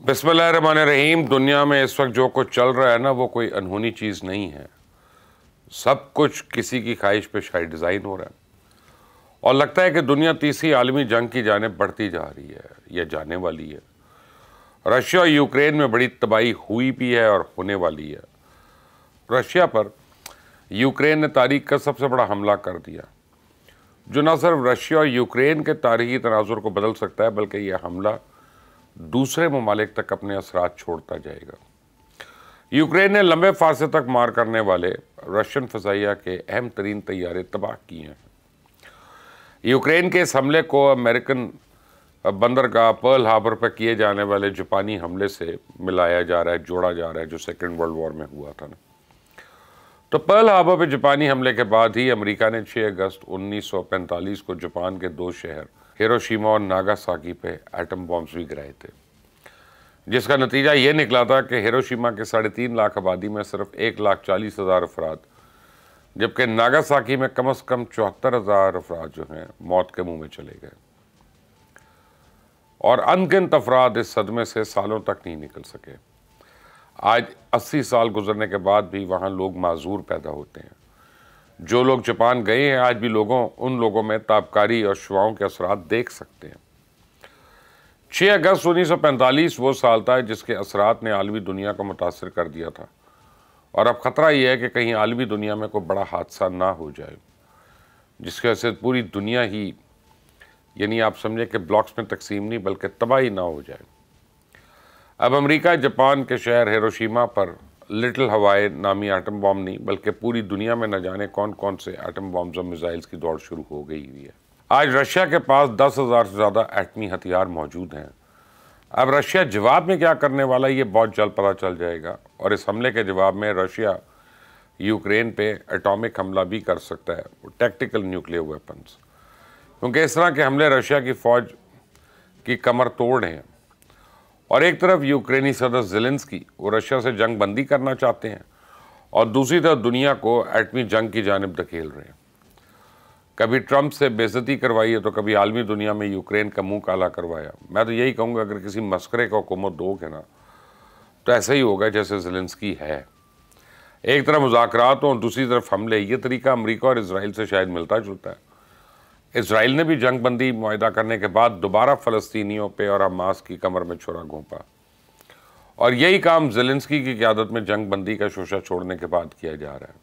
बिस्मिल्लाहिर्रहमानिर्रहीम। दुनिया में इस वक्त जो कुछ चल रहा है ना, वो कोई अनहोनी चीज़ नहीं है। सब कुछ किसी की ख्वाहिश पे शायद डिज़ाइन हो रहा है और लगता है कि दुनिया तीसरी आलमी जंग की जानिब बढ़ती जा रही है या जाने वाली है। रशिया और यूक्रेन में बड़ी तबाही हुई भी है और होने वाली है। रशिया पर यूक्रेन ने तारीख का सबसे बड़ा हमला कर दिया, जो न सिर्फ रशिया और यूक्रेन के तारीखी तनाजुर को बदल सकता है, बल्कि यह हमला दूसरे ममालिक तक अपने असरात छोड़ता जाएगा। यूक्रेन ने लंबे फारसे तक मार करने वाले रशियन फ़ज़ाइया के अहम तरीन तैयारे तबाह किए हैं। यूक्रेन के इस हमले को अमेरिकन बंदरगाह पर्ल हार्बर पर किए जाने वाले जापानी हमले से मिलाया जा रहा है, जोड़ा जा रहा है, जो सेकेंड वर्ल्ड वॉर में हुआ था ना। तो पर्ल हार्बर पर जापानी हमले के बाद ही अमेरिका ने 6 अगस्त 1945 को जापान के 2 शहर हिरोशिमा और नागासाकी पे एटम बॉम्ब्स भी गिराए थे, जिसका नतीजा ये निकला था कि हिरोशिमा के 3.5 लाख आबादी में सिर्फ 1,40,000 अफराद, जबकि नागासाकी में कम से कम 74,000 अफराद जो हैं मौत के मुंह में चले गए और अनगिनत अफराद इस सदमे से सालों तक नहीं निकल सके। आज 80 साल गुजरने के बाद भी वहाँ लोग माजूर पैदा होते हैं। जो लोग जापान गए हैं, आज भी उन लोगों में ताबकारी और शुआओं के असरात देख सकते हैं। 6 अगस्त 1945 वो साल था जिसके असरात ने आलमी दुनिया को मुतासर कर दिया था, और अब ख़तरा यह है कि कहीं आलमी दुनिया में कोई बड़ा हादसा ना हो जाए, जिसकी वजह से पूरी दुनिया ही, यानी आप समझें कि ब्लॉक्स में तकसीम नहीं बल्कि तबाही ना हो जाए। अब अमेरिका जापान के शहर हिरोशिमा पर लिटिल हवाई नामी एटम बॉम्ब नहीं बल्कि पूरी दुनिया में न जाने कौन कौन से एटम बॉम्ब्स और मिसाइल्स की दौड़ शुरू हो गई हुई है। आज रशिया के पास 10,000 से ज़्यादा एटमी हथियार मौजूद हैं। अब रशिया जवाब में क्या करने वाला है, ये बहुत जल्द पता चल जाएगा, और इस हमले के जवाब में रशिया यूक्रेन पे एटॉमिक हमला भी कर सकता है, टैक्टिकल न्यूक्लियर वेपन्स, क्योंकि इस तरह के हमले रशिया की फ़ौज की कमर तोड़ हैं। और एक तरफ यूक्रेनी सदर ज़ेलेंस्की वो रशिया से जंग बंदी करना चाहते हैं, और दूसरी तरफ दुनिया को एटमी जंग की जानिब धकेल रहे हैं। कभी ट्रंप से बेइज्जती करवाई है तो कभी आलमी दुनिया में यूक्रेन का मुंह काला करवाया। मैं तो यही कहूँगा, अगर किसी मस्करे को हुकूमत दोगे ना, तो ऐसा ही होगा जैसे ज़ेलेंस्की है। एक तरफ मुज़ाकरात और दूसरी तरफ हमले। ये तरीका अमेरिका और इसराइल से शायद मिलता जुलता है। इसराइल ने भी जंग बंदी मुआहदा करने के बाद दोबारा फ़लस्तीनियों पे और हमास की कमर में छुरा घोंपा, और यही काम ज़ेलेंस्की की क़यादत में जंग बंदी का शोशा छोड़ने के बाद किया जा रहा है।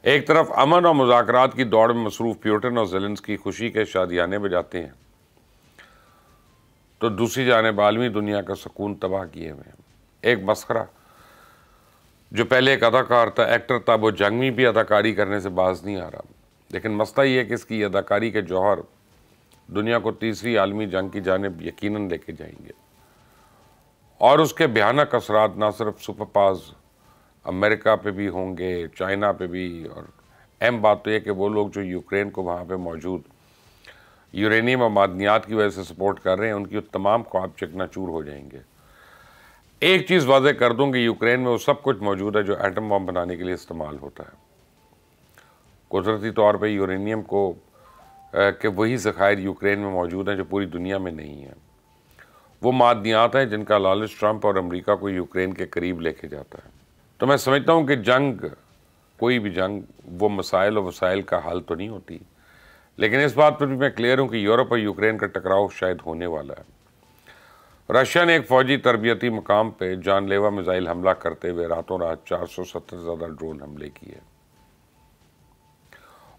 एक तरफ अमन और मुज़ाकरात की दौड़ में मसरूफ़ प्यूटिन और ज़ेलेंस्की खुशी के शादियाने बजाते हैं, तो दूसरी जानिब आलमी दुनिया का सुकून तबाह किए हुए हैं। एक मस्खरा जो पहले एक अदाकार था, एक्टर था, वो जंग में भी अदाकारी करने से बाज नहीं आ रहा। लेकिन मसला ये है कि इसकी अदाकारी के जौहर दुनिया को तीसरी आलमी जंग की जानिब यकीनन लेके जाएंगे, और उसके भयानक असरात ना सिर्फ सुपर पावर्स अमेरिका पे भी होंगे, चाइना पे भी। और अहम बात तो ये कि वो लोग जो यूक्रेन को वहाँ पे मौजूद यूरेनियम और मादनियात की वजह से सपोर्ट कर रहे हैं, उनकी तमाम ख्वाब चकनाचूर हो जाएंगे। एक चीज़ वाज़ेह कर दूँ कि यूक्रेन में वो सब कुछ मौजूद है जो एटम बम बनाने के लिए इस्तेमाल होता है। कुदरती तौर पे यूरेनियम को के वही ज़खायर यूक्रेन में मौजूद हैं जो पूरी दुनिया में नहीं है। वो मादनियात हैं जिनका लालच ट्रंप और अमेरिका को यूक्रेन के करीब लेके जाता है। तो मैं समझता हूँ कि जंग, कोई भी जंग, वो मसाइल और वसाइल का हल तो नहीं होती, लेकिन इस बात पर भी मैं क्लियर हूँ कि यूरोप और यूक्रेन का टकराव शायद होने वाला है। रशिया ने एक फ़ौजी तरबियती मकाम पे जानलेवा मिसाइल हमला करते हुए रातों रात 470 से ज़्यादा ड्रोन हमले किए,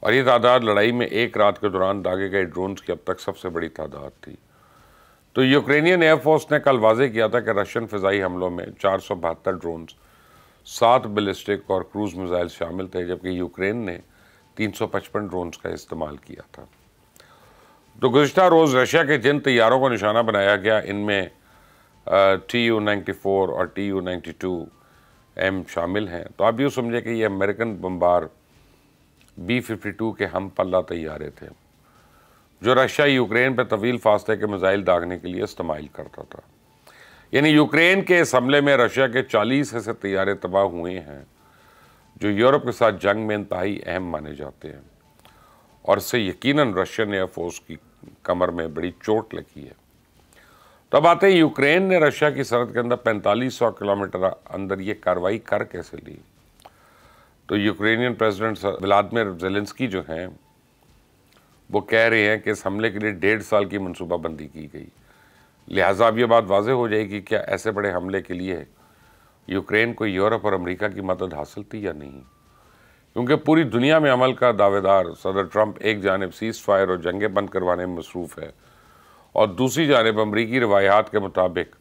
और ये तादाद लड़ाई में एक रात के दौरान दागे गए ड्रोन्स की अब तक सबसे बड़ी तादाद थी। तो यूक्रेनियन एयरफोर्स ने कल वाज़ेह किया था कि रशियन फ़िज़ाई हमलों में 472 ड्रोन्स, 7 बैलिस्टिक और क्रूज़ मिसाइल शामिल थे, जबकि यूक्रेन ने 355 ड्रोन्स का इस्तेमाल किया था। तो गुज़िश्ता रोज़ रशिया के जिन तैयारों को निशाना बनाया गया, इनमें Tu-94 और Tu-92M शामिल हैं। तो आप यूँ समझे कि ये अमेरिकन बम्बार B-52 के हम पल्ला तैयारे थे, जो रशिया यूक्रेन पर तवील फासले के मिसाइल दागने के लिए इस्तेमाल करता था। यानी यूक्रेन के इस हमले में रशिया के 40 ऐसे तैयारे तबाह हुए हैं जो यूरोप के साथ जंग में इंतहाई अहम माने जाते हैं, और इससे यकीनन रशियन एयरफोर्स की कमर में बड़ी चोट लगी है। تو اب آتے ہیں یوکرین نے رشیا کی سرحد کے اندر 4500 کلومیٹر اندر یہ کارروائی کر کیسے لی؟ تو یوکرینین پریزیڈنٹ ولادیمیر زیلنسکی جو ہیں وہ کہہ رہے ہیں کہ اس حملے کے لیے 1.5 سال کی منصوبہ بندی کی گئی، لہٰذا اب یہ بات واضح ہو جائے گی کیا ایسے بڑے حملے کے لیے یوکرین کو یورپ اور امریکہ کی مدد حاصل تھی یا نہیں، کیونکہ پوری دنیا میں عمل کا دعوے دار صدر ٹرمپ ایک جانب سیز فائر اور جنگیں بند کروانے میں مصروف ہے اور دوسری جانب امریکی روایات کے مطابق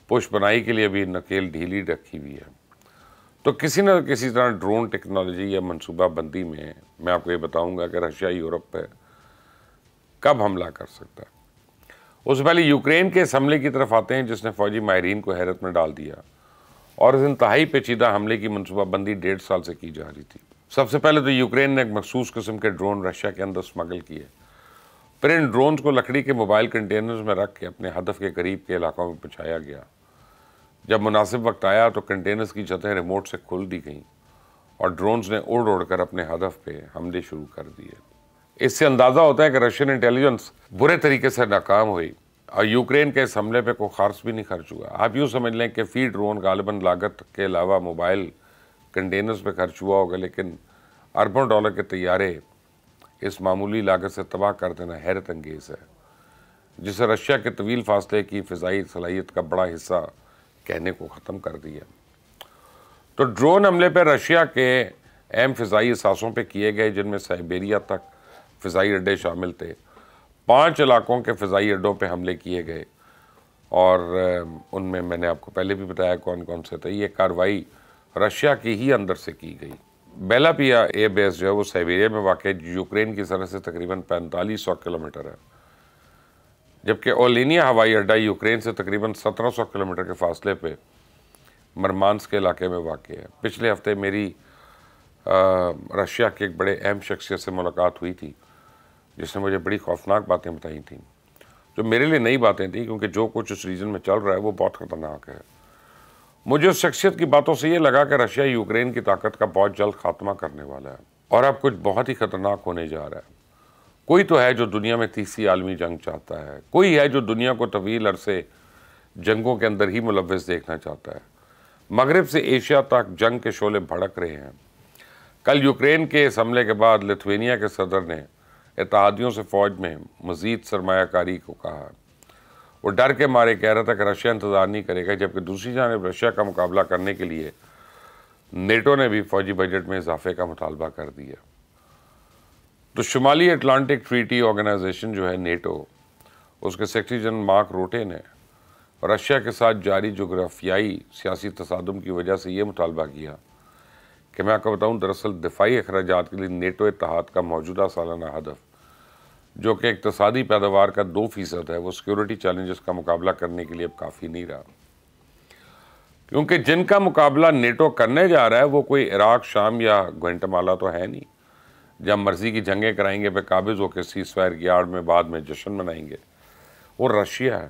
پش بنائی کے لیے بھی نکیل ڈھیلی رکھی ہوئی ہے۔ تو کسی نہ کسی طرح ڈرون ٹیکنالوجی یا منصوبہ بندی میں آپ کو یہ بتاؤں گا کہ رشیا یورپ پہ کب حملہ کر سکتا ہے۔ اس سے پہلے یوکرین کے اس حملے کی طرف آتے ہیں جس نے فوجی ماہرین کو حیرت میں ڈال دیا اور اس انتہائی پیچیدہ حملے کی منصوبہ بندی 1.5 سال سے کی جا رہی تھی۔ سب سے پہلے تو یوکرین نے ایک مخصوص قسم کے ڈرون رشیا کے اندر سمگل کیے، پھر ان ڈرونز کو لکڑی کے موبائل کنٹینرز میں رکھ کے اپنے ہدف کے قریب کے علاقوں میں پہنچایا گیا۔ جب مناسب وقت آیا تو کنٹینرز کی چھتیں ریموٹ سے کھول دی گئیں اور ڈرونز نے اڑ کر اپنے ہدف پہ حملے شروع کر دیے۔ اس سے اندازہ ہوتا ہے کہ رشین انٹیلیجنس برے طریقے سے ناکام ہوئی اور یوکرین کے اس حملے پہ کوئی خرچ بھی نہیں خرچ ہوا۔ آپ یوں سمجھ لیں کہ فی ڈرون غالباً لاگت کے علاوہ موبائل کنٹینرز پہ خرچ ہوا ہوگا، لیکن اربوں ڈالر کے طیارے اس معمولی لاگت سے تباہ کر دینا حیرت انگیز ہے، جسے رشیا کے طویل فاصلے کی فضائی صلاحیت کا بڑا حصہ کہنے کو ختم کر دیا۔ تو ڈرون حملے پہ رشیا کے اہم فضائی اثاثوں پہ کیے گئے، جن میں سائبیریا تک فضائی اڈے شامل تھے۔ 5 علاقوں کے فضائی اڈوں پہ حملے کیے گئے اور ان میں نے آپ کو پہلے بھی بتایا کون کون سے تھے۔ یہ کارروائی رشیا کی ہی اندر سے کی گئی۔ بیلا پیا ایئر بیس جو ہے وہ سائبیریا میں واقع یوکرین کی سرحد سے تقریباً 4500 کلومیٹر ہے، جبکہ اولینیا ہوائی اڈہ یوکرین سے تقریباً 1700 کلومیٹر کے فاصلے پہ مرمانسک کے علاقے میں واقع ہے۔ پچھلے ہفتے میری رشیا کے ایک بڑے اہم شخصیت سے ملاقات ہوئی تھی جس نے مجھے بڑی خوفناک باتیں بتائی تھیں، جو میرے لیے نئی باتیں تھیں، کیونکہ جو کچھ اس ریجن میں چل رہا ہے وہ بہت خطرناک ہے۔ مجھے اس شخصیت کی باتوں سے یہ لگا کہ رشیا یوکرین کی طاقت کا بہت جلد خاتمہ کرنے والا ہے اور اب کچھ بہت ہی خطرناک ہونے جا رہا ہے۔ کوئی تو ہے جو دنیا میں تیسری عالمی جنگ چاہتا ہے، کوئی ہے جو دنیا کو طویل عرصے جنگوں کے اندر ہی ملوث دیکھنا چاہتا ہے۔ مغرب سے ایشیا تک جنگ کے شعلے بھڑک رہے ہیں۔ کل یوکرین کے اس حملے کے بعد لتھوینیا کے صدر نے اتحادیوں سے فوج میں مزید سرمایہ کاری کو کہا۔ وہ ڈر کے مارے کہہ رہا تھا کہ رشیا انتظار نہیں کرے گا، جبکہ دوسری جانب رشیا کا مقابلہ کرنے کے لیے نیٹو نے بھی فوجی بجٹ میں اضافے کا مطالبہ کر دیا۔ تو شمالی اٹلانٹک ٹریٹی آرگنائزیشن جو ہے نیٹو، اس کے سیکرٹری جنرل مارک روٹے نے رشیا کے ساتھ جاری جغرافیائی سیاسی تصادم کی وجہ سے یہ مطالبہ کیا کہ میں آپ کو بتاؤں، دراصل دفاعی اخراجات کے لیے نیٹو اتحاد کا موجودہ سالانہ ہدف، جو کہ اقتصادی پیداوار کا 2% ہے، وہ سیکیورٹی چیلنجز کا مقابلہ کرنے کے لیے اب کافی نہیں رہا، کیونکہ جن کا مقابلہ نیٹو کرنے جا رہا ہے وہ کوئی عراق، شام یا گوئنٹمالا تو ہے نہیں، جب مرضی کی جنگیں کرائیں گے پہ قابض ہو کے سیز فائر کی آڑ میں بعد میں جشن منائیں گے۔ وہ رشیا ہے،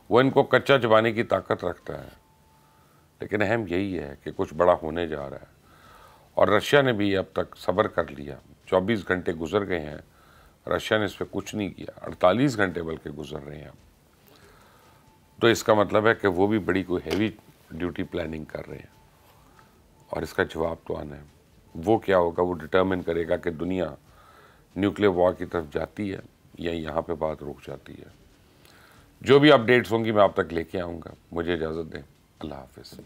وہ ان کو کچا چبانے کی طاقت رکھتا ہے، لیکن اہم یہی ہے کہ کچھ بڑا ہونے جا رہا ہے اور رشیا نے بھی اب تک صبر کر لیا۔ 24 گھنٹے گزر گئے ہیں، رشیا نے اس پہ کچھ نہیں کیا، 48 گھنٹے بلکہ گزر رہے ہیں۔ تو اس کا مطلب ہے کہ وہ بھی بڑی کوئی ہیوی ڈیوٹی پلاننگ کر رہے ہیں اور اس کا جواب تو آنا ہے۔ وہ کیا ہوگا، وہ ڈٹرمن کرے گا کہ دنیا نیوکلیر وار کی طرف جاتی ہے یا یہاں پہ بات رک جاتی ہے۔ جو بھی اپڈیٹس ہوں گی میں آپ تک لے کے آؤں گا۔ مجھے اجازت دیں، اللہ حافظ۔